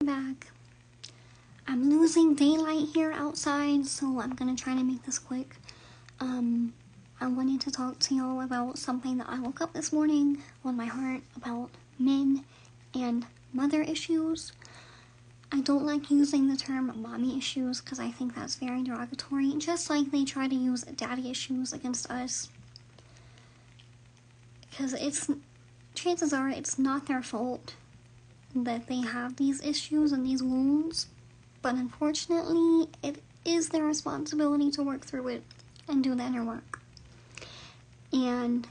Back. I'm losing daylight here outside, so I'm gonna try to make this quick. I wanted to talk to y'all about something that I woke up this morning on my heart about men and mother issues. I don't like using the term mommy issues because I think that's very derogatory, just like they try to use daddy issues against us. Because chances are it's not their fault that they have these issues and these wounds, but unfortunately it is their responsibility to work through it and do the inner work. And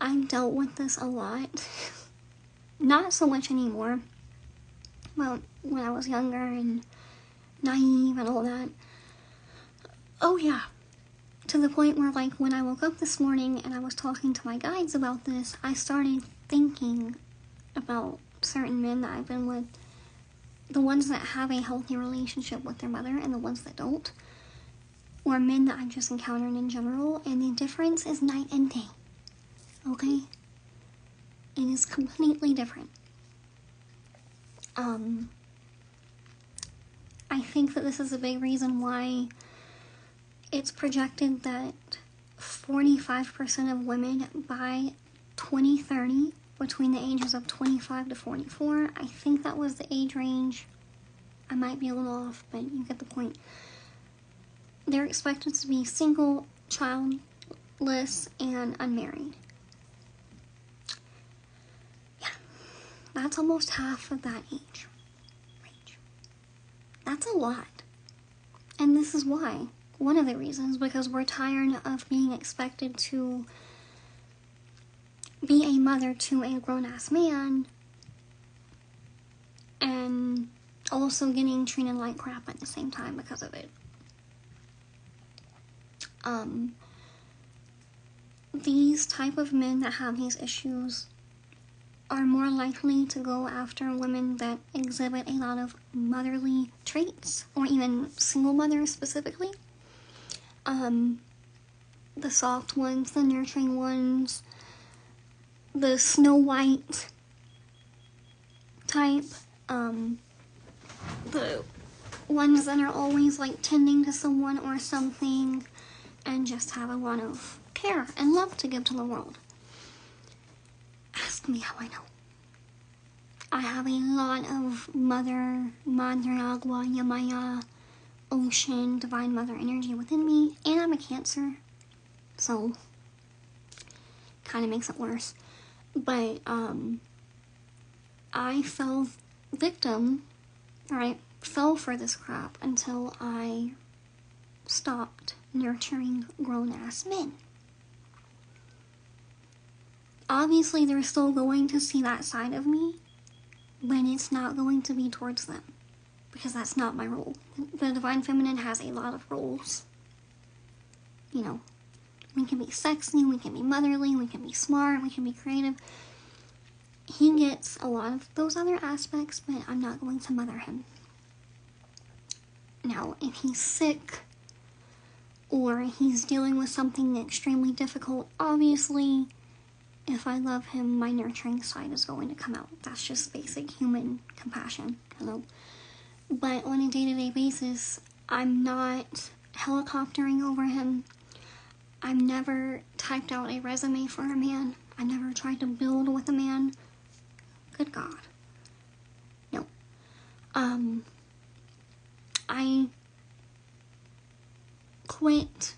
I've dealt with this a lot. Not so much anymore. Well, when I was younger and naive and all that. Oh yeah. To the point where, like, when I woke up this morning and I was talking to my guides about this, I started thinking about certain men that I've been with, the ones that have a healthy relationship with their mother and the ones that don't, or men that I've just encountered in general, and the difference is night and day, okay? It is completely different. I think that this is a big reason why it's projected that 45% of women by 2030, between the ages of 25 to 44, I think that was the age range. I might be a little off, but you get the point. They're expected to be single, childless, and unmarried. Yeah, that's almost half of that age range. That's a lot. And this is why. One of the reasons, because we're tired of being expected to be a mother to a grown-ass man and also getting treated like crap at the same time because of it. These type of men that have these issues are more likely to go after women that exhibit a lot of motherly traits, or even single mothers specifically. The soft ones, the nurturing ones, the Snow White type, the ones that are always like tending to someone or something and just have a lot of care and love to give to the world. Ask me how I know. I have a lot of Madre Agua, Yamaya, ocean, divine mother energy within me, and I'm a Cancer, so kind of makes it worse. But I fell victim, or I fell for this crap until I stopped nurturing grown-ass men. Obviously, they're still going to see that side of me, but it's not going to be towards them, because that's not my role. The Divine Feminine has a lot of roles. You know, we can be sexy, we can be motherly, we can be smart, we can be creative. He gets a lot of those other aspects, but I'm not going to mother him. Now, if he's sick, or he's dealing with something extremely difficult, obviously, if I love him, my nurturing side is going to come out. That's just basic human compassion, hello? But on a day-to-day basis, I'm not helicoptering over him. I've never typed out a resume for a man. I never tried to build with a man. Good God. No. I quit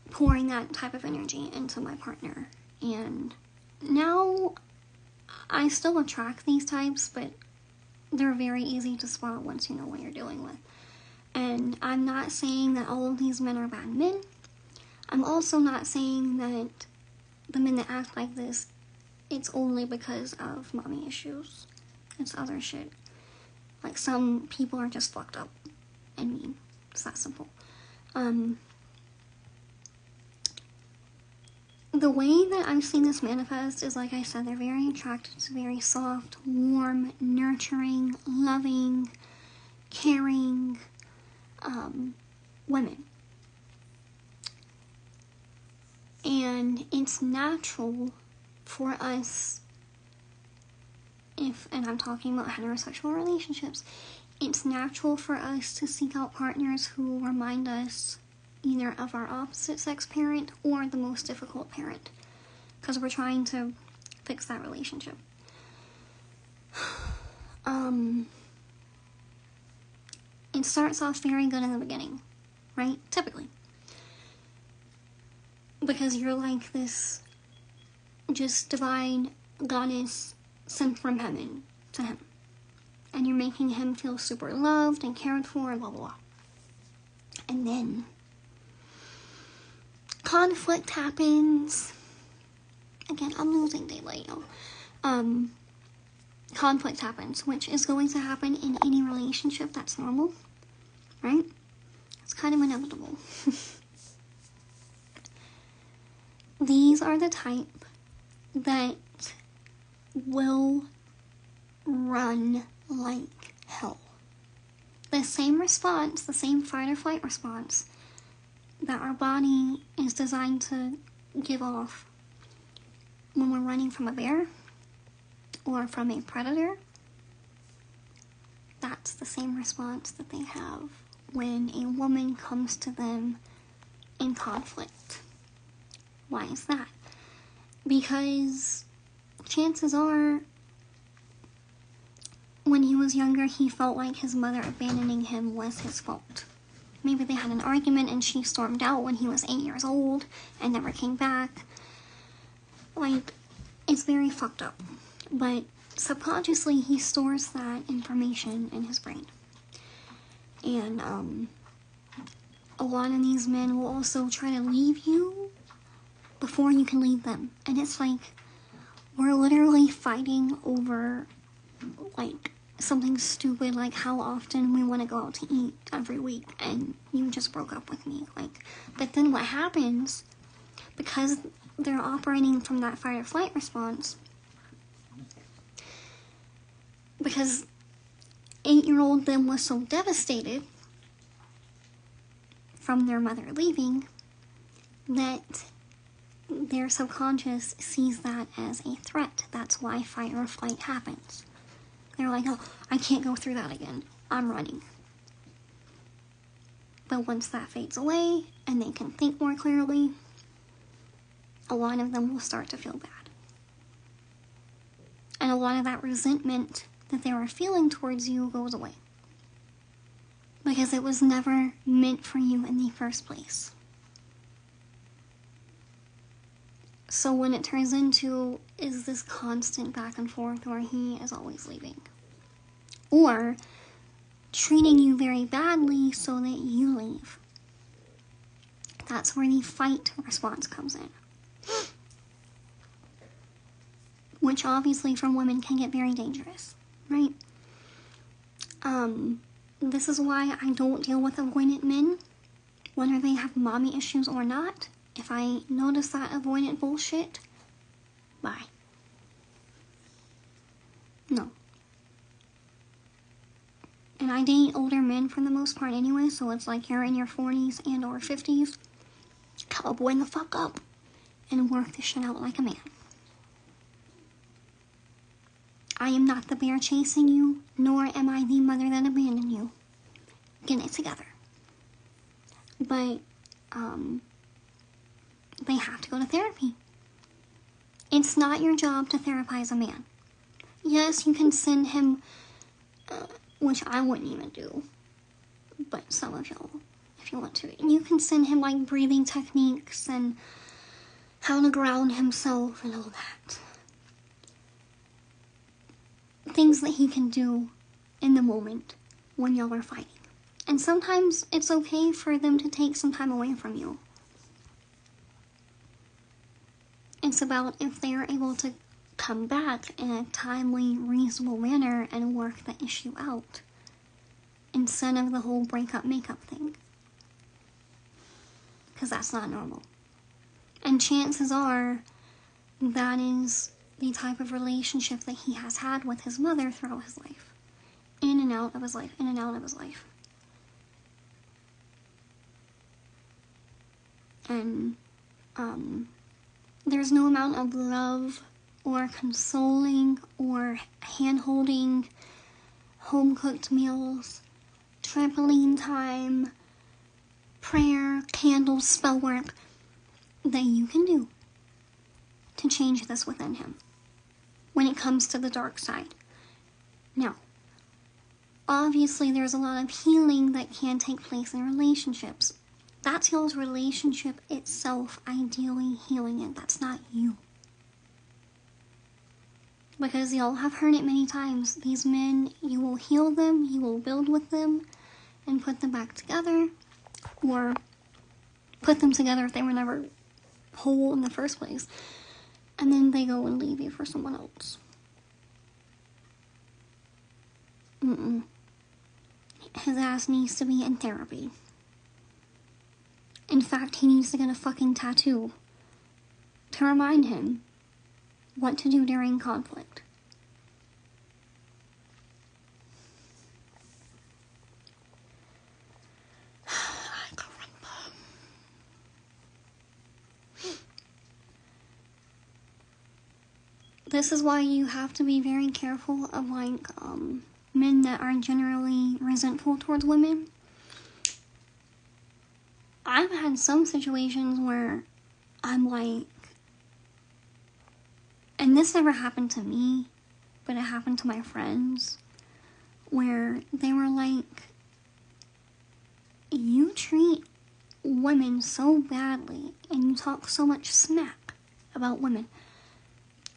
pouring that type of energy into my partner. And now I still attract these types, but they're very easy to spot once you know what you're dealing with. And I'm not saying that all of these men are bad men. I'm also not saying that the men that act like this, it's only because of mommy issues. It's other shit. Like, some people are just fucked up and mean. It's that simple. The way that I've seen this manifest is, like I said, they're very attracted to very soft, warm, nurturing, loving, caring women. And it's natural for us and I'm talking about heterosexual relationships, it's natural for us to seek out partners who remind us either of our opposite sex parent or the most difficult parent, because we're trying to fix that relationship. It starts off very good in the beginning, right? Typically. Because you're like this just divine goddess sent from heaven to him. And you're making him feel super loved and cared for and blah, blah, blah. And then conflict happens. Again, I'm losing daylight, y'all. Conflict happens, which is going to happen in any relationship that's normal, right? It's kind of inevitable. These are the type that will run like hell. The same response, the same fight or flight response that our body is designed to give off when we're running from a bear or from a predator, that's the same response that they have when a woman comes to them in conflict. Why is that? Because chances are, when he was younger, he felt like his mother abandoning him was his fault. Maybe they had an argument and she stormed out when he was 8 years old and never came back. Like, it's very fucked up. But subconsciously, he stores that information in his brain. And a lot of these men will also try to leave you before you can leave them. And it's like, we're literally fighting over, like, something stupid, like how often we want to go out to eat every week, and you just broke up with me. Like, but then what happens, because they're operating from that fight or flight response, because 8-year-old them was so devastated from their mother leaving that their subconscious sees that as a threat. That's why fight or flight happens. They're like, oh, I can't go through that again. I'm running. But once that fades away and they can think more clearly, a lot of them will start to feel bad. And a lot of that resentment that they were feeling towards you goes away. Because it was never meant for you in the first place. So when it turns into, is this constant back and forth where he is always leaving? Or treating you very badly so that you leave. That's where the fight response comes in. Which obviously for women can get very dangerous, right? This is why I don't deal with avoidant men, whether they have mommy issues or not. If I notice that avoidant bullshit, bye. No. And I date older men for the most part anyway, so it's like you're in your 40s and or 50s. Cowboy the fuck up and work this shit out like a man. I am not the bear chasing you, nor am I the mother that abandoned you. Get it together. But, they have to go to therapy. It's not your job to therapize a man. Yes, you can send him, which I wouldn't even do, but some of y'all, if you want to, you can send him like breathing techniques and how to ground himself and all that. Things that he can do in the moment when y'all are fighting. And sometimes it's okay for them to take some time away from you. It's about if they are able to come back in a timely, reasonable manner and work the issue out, instead of the whole breakup makeup thing. Because that's not normal. And chances are that is the type of relationship that he has had with his mother throughout his life. In and out of his life, in and out of his life. And, there's no amount of love or consoling or hand-holding, home-cooked meals, trampoline time, prayer, candles, spell work that you can do to change this within him when it comes to the dark side. Now, obviously there's a lot of healing that can take place in relationships. That's y'all's relationship itself ideally healing it. That's not you. Because y'all have heard it many times. These men, you will heal them, you will build with them, and put them back together. Or put them together if they were never whole in the first place. And then they go and leave you for someone else. His ass needs to be in therapy. In fact, he needs to get a fucking tattoo to remind him what to do during conflict. This is why you have to be very careful of, like, men that are generally resentful towards women. I've had some situations where I'm like, and this never happened to me, but it happened to my friends, where they were like, you treat women so badly and you talk so much smack about women,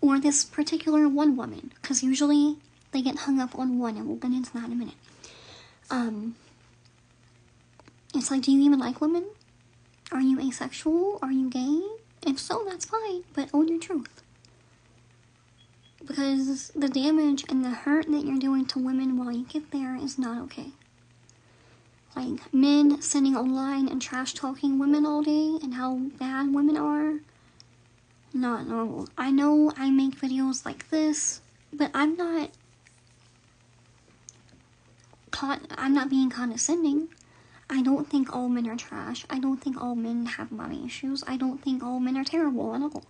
or this particular one woman, because usually they get hung up on one, and we'll get into that in a minute. It's like, do you even like women? Are you asexual? Are you gay? If so, that's fine, but own your truth. Because the damage and the hurt that you're doing to women while you get there is not okay. Like, men sitting online and trash talking women all day and how bad women are, not normal. I know I make videos like this, but I'm not being condescending. I don't think all men are trash. I don't think all men have mommy issues. I don't think all men are terrible at all.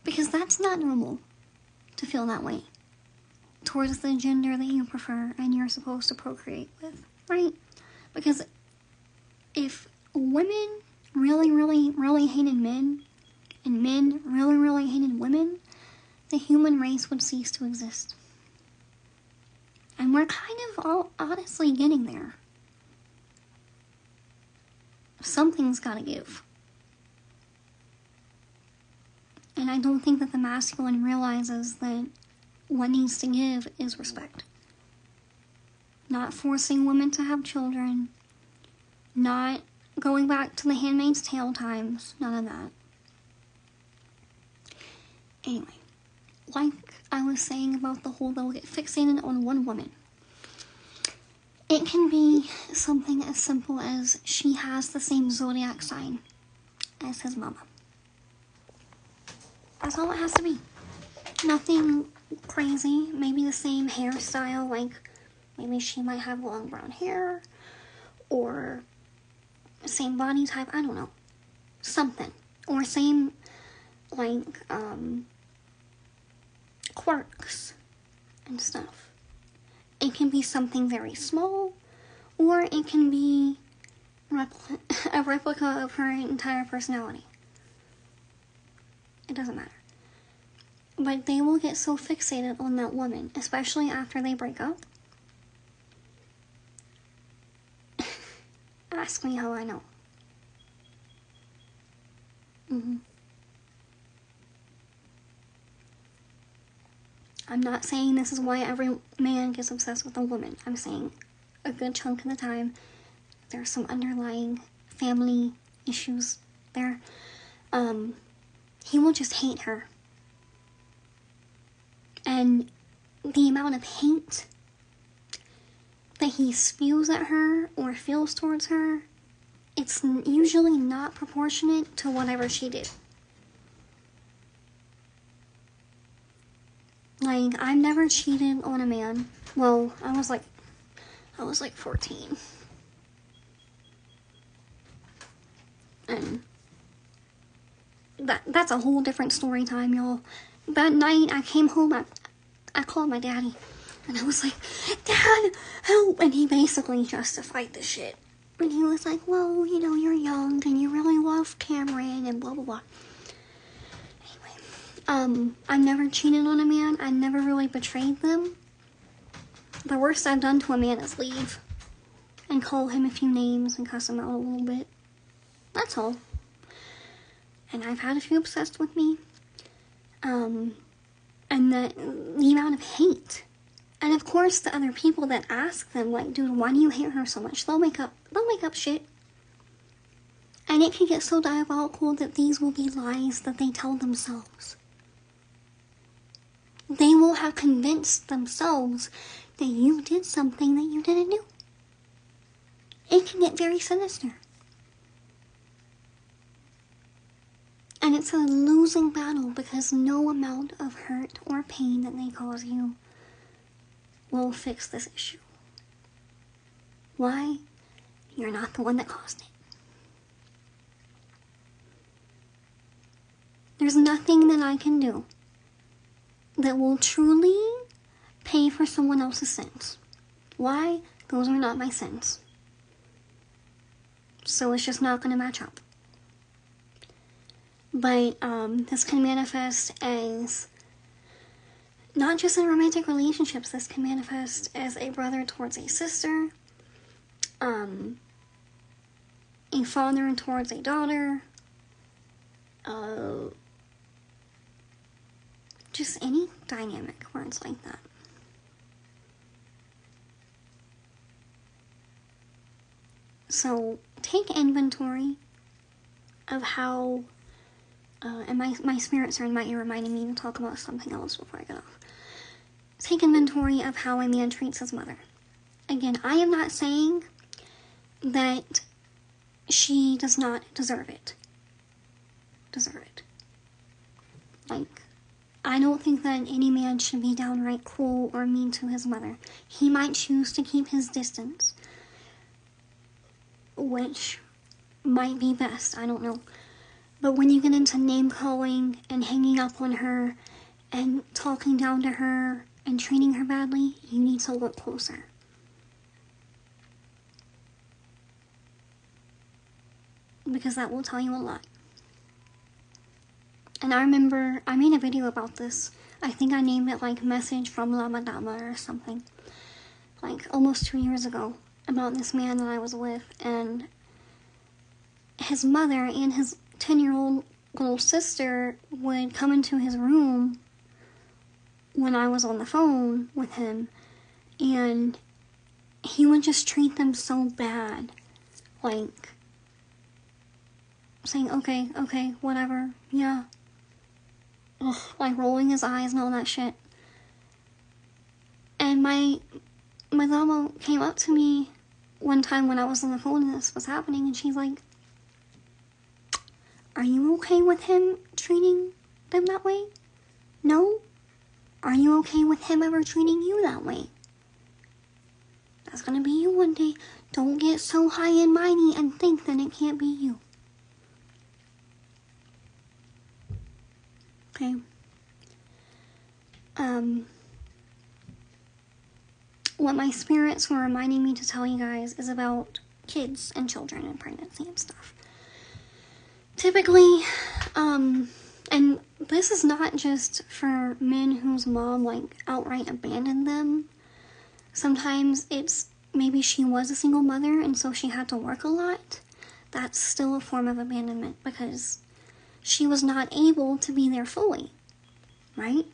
Because that's not normal to feel that way towards the gender that you prefer and you're supposed to procreate with, right? Because if women really, really, really hated men and men really, really hated women, the human race would cease to exist. And we're kind of all honestly getting there. Something's gotta give. And I don't think that the masculine realizes that what needs to give is respect. Not forcing women to have children. Not going back to the Handmaid's Tale times. None of that. Anyway, like I was saying about the whole they'll get fixated on one woman. It can be something as simple as she has the same zodiac sign as his mama. That's all it has to be. Nothing crazy. Maybe the same hairstyle, like maybe she might have long brown hair, or same body type, I don't know. Something. Or same, like, quirks and stuff. It can be something very small, or it can be a replica of her entire personality. It doesn't matter. But they will get so fixated on that woman, especially after they break up. Ask me how I know. I'm not saying this is why every man gets obsessed with a woman. I'm saying a good chunk of the time there's some underlying family issues there. He will just hate her. And the amount of hate that he spews at her or feels towards her, it's usually not proportionate to whatever she did. Like, I've never cheated on a man. Well, I was like 14. And that's a whole different story time, y'all. That night, I came home, I called my daddy, and I was like, Dad, help! And he basically justified the shit. And he was like, well, you know, you're young, and you really love Cameron, and blah, blah, blah. Anyway, I never cheated on a man. I never really betrayed them. The worst I've done to a man is leave and call him a few names and cuss him out a little bit. That's all. And I've had a few obsessed with me. And the amount of hate. And of course, the other people that ask them, like, dude, why do you hate her so much? They'll make up shit. And it can get so diabolical that these will be lies that they tell themselves. They will have convinced themselves that you did something that you didn't do. It can get very sinister. And it's a losing battle because no amount of hurt or pain that they cause you will fix this issue. Why? You're not the one that caused it. There's nothing that I can do that will truly pay for someone else's sins. Why? Those are not my sins. So it's just not going to match up. But this can manifest as not just in romantic relationships. This can manifest as a brother towards a sister, a father towards a daughter, just any dynamic where it's like that. So take inventory of how, and my spirits are in my ear reminding me to talk about something else before I get off. Take inventory of how a man treats his mother. Again, I am not saying that she does not deserve it. Like, I don't think that any man should be downright cruel or mean to his mother. He might choose to keep his distance, which might be best, I don't know. But when you get into name-calling and hanging up on her and talking down to her and treating her badly, you need to look closer. Because that will tell you a lot. And I remember, I made a video about this. I think I named it like Message from La Madama or something. Like almost 2 years ago. About this man that I was with. And his mother and his 10-year-old little sister would come into his room when I was on the phone with him. And he would just treat them so bad. Like, saying, okay, whatever, yeah. Ugh, like rolling his eyes and all that shit. And my mama came up to me one time when I was on the phone and this was happening, and she's like, are you okay with him treating them that way? No? Are you okay with him ever treating you that way? That's gonna be you one day. Don't get so high and mighty and think that it can't be you. Okay. What my spirits were reminding me to tell you guys is about kids and children and pregnancy and stuff. Typically, and this is not just for men whose mom, like, outright abandoned them. Sometimes it's maybe she was a single mother and so she had to work a lot. That's still a form of abandonment because she was not able to be there fully, right?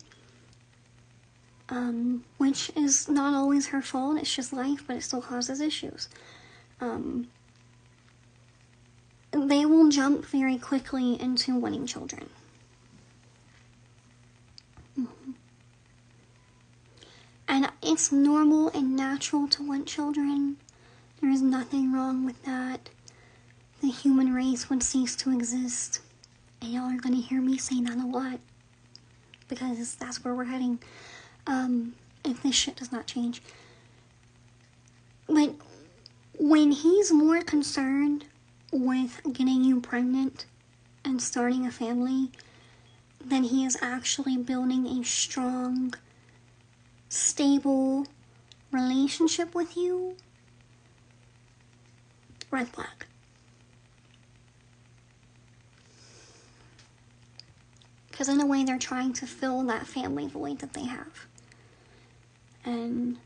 Which is not always her fault, it's just life, but it still causes issues. They will jump very quickly into wanting children. And it's normal and natural to want children. There is nothing wrong with that. The human race would cease to exist. And y'all are going to hear me say that a lot. Because that's where we're heading. If this shit does not change. But when he's more concerned with getting you pregnant and starting a family, then he is actually building a strong, stable relationship with you, red flag. Because in a way, they're trying to fill that family void that they have. And,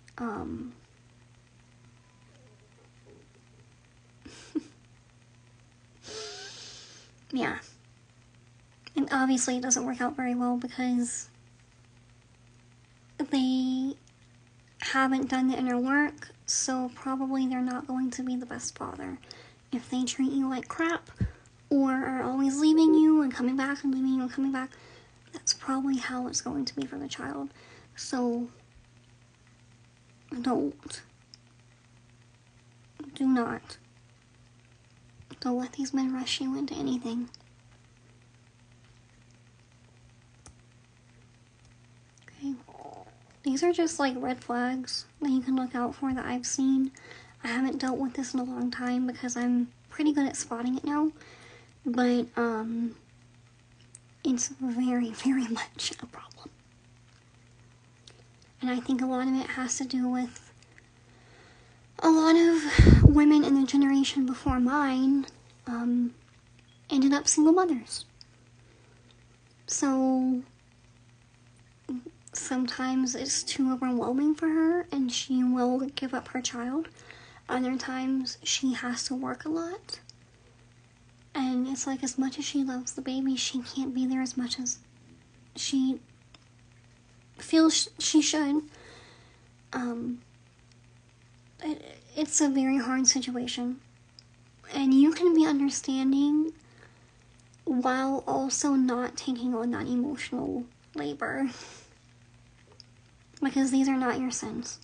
yeah. And obviously it doesn't work out very well because they haven't done the inner work, so probably they're not going to be the best father. If they treat you like crap, or are always leaving you and coming back and leaving you and coming back, that's probably how it's going to be for the child. So, do not let these men rush you into anything. Okay, these are just like red flags that you can look out for that I've seen. I haven't dealt with this in a long time because I'm pretty good at spotting it now, but it's very, very much a problem. And I think a lot of it has to do with a lot of women in the generation before mine ended up single mothers. So sometimes it's too overwhelming for her and she will give up her child. Other times she has to work a lot. And it's like, as much as she loves the baby, she can't be there as much as she feels she should. It's a very hard situation. And you can be understanding while also not taking on that emotional labor. Because these are not your sins.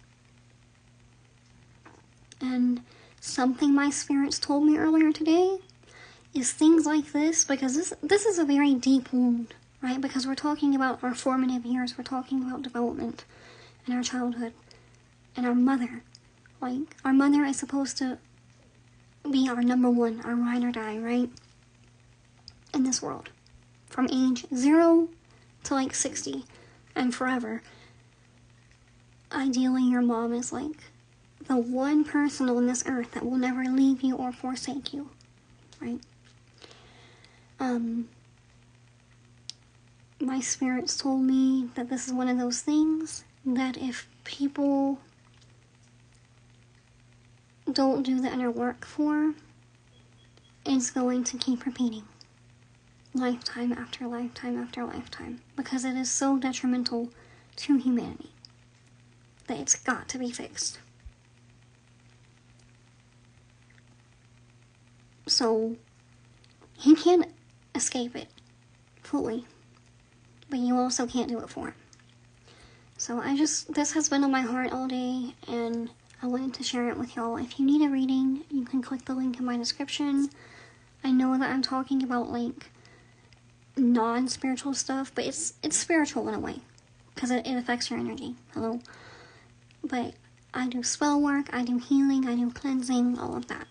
And something my spirits told me earlier today is things like this, because this is a very deep wound, right? Because we're talking about our formative years, we're talking about development and our childhood and our mother. Like, our mother is supposed to be our number one, our ride or die, right? In this world. From age 0 to like 60 and forever. Ideally, your mom is like the one person on this earth that will never leave you or forsake you, right? My spirits told me that this is one of those things that if people don't do the inner work for, it's going to keep repeating. Lifetime after lifetime after lifetime. Because it is so detrimental to humanity that it's got to be fixed. So, he can't escape it fully, but you also can't do it for him. So this has been on my heart all day, and I wanted to share it with y'all. If you need a reading, you can click the link in my description. I know that I'm talking about like non-spiritual stuff, but it's spiritual in a way, because it affects your energy. Hello? But I do spell work, I do healing, I do cleansing, all of that.